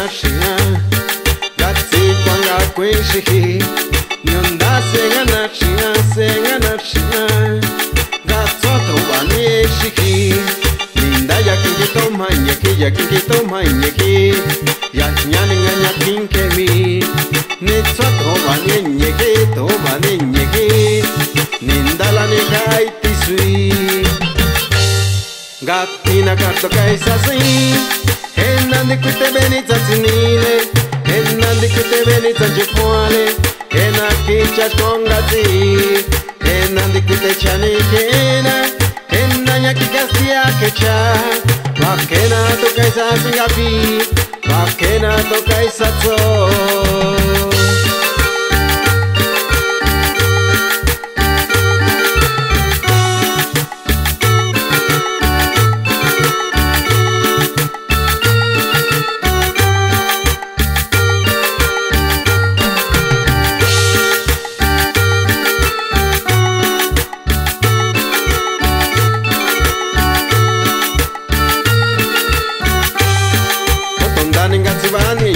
shina gatsi kwanga kwishihi nyonda sengana shina gatsoto bani shiki ninda yakingito manyeki yaknyani nganya kinkemi nitsoto bani nyeki ninda ni kai tisui Gattina carto kai sasi Henandi kute beni tsatinile Henandi kute beni tsanjikwale Hena kicha kongati Henandi kute chani kena Hena nyaki kastia kecha Bakena to kai sasi ngapi Bakena to kai satso Gatsibani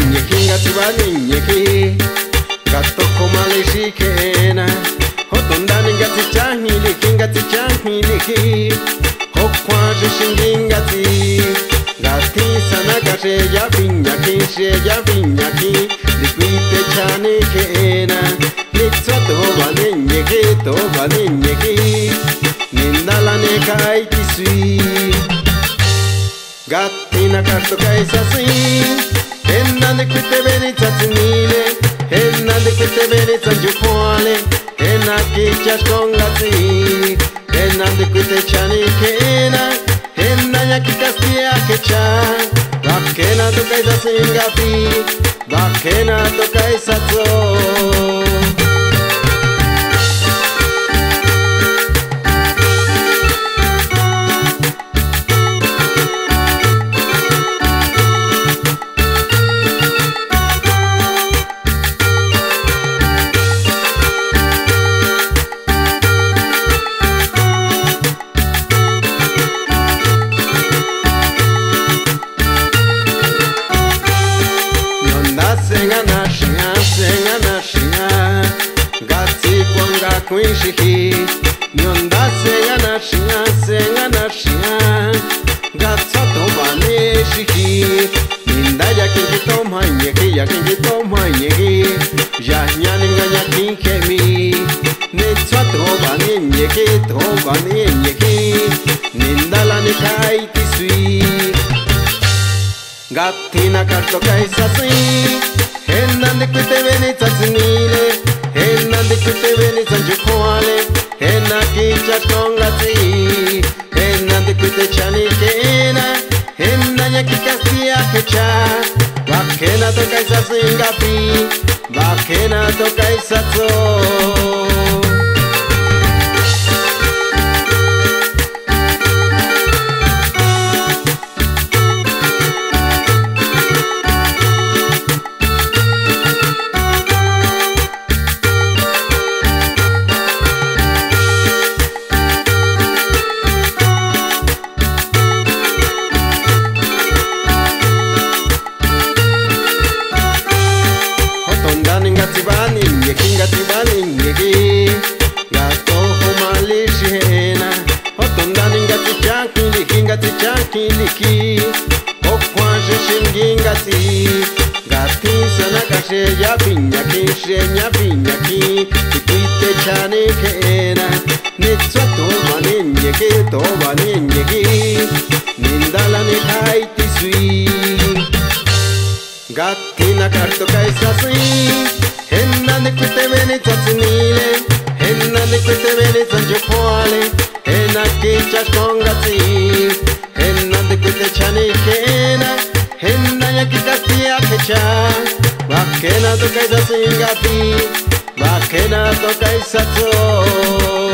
nyeki Gato komale shikena Hotondani gatsi changi Hokwaje shingingati Gati sana gashe ya vinyaki Likwite chani kena Nitsoto bani nyeki Nindala ne kai kisui Gatina karto kai sasi Henandi kute beni tsatinile Henandi kute beni tsanjukwale Hena kicha kongati Henandi kute chani kena Hena nyaki kastia kecha Bakena tokai sasingapi Bakena tokai satso Sengana shina Gatsi kwanga kwishihi Nyonda sengana shina Gatsoto bane shihi Ninda yakingito manyeki Yahnyani nganya kinkemi Nitsoto bane nyeki Ninda lani kai tisui Gatina karto kai sasi Henandi kute beni tsatinile Henandi kute beni tsanjukwale Hena kicha kongati Henandi kute chani kena Hena nyaki kastia kecha Bakena tokai sasingapi Bakena tokai satso Gatsibani nyeki Gato humali shihena Hotondani ngati chankiliki Okwaje shingingati Gati sana kashe ya vinyaki Ikwite chani kena Nitsoto bani nyeki Nindala ni kai tisui Gatina karto kai sasi Henandi kute beni tsatinile Henandi kute beni tsanjukwale Hena kicha kongati Henandi kute chani kena Hena nyaki kastia kecha Bakena tokai sasingapi Bakena tokai satso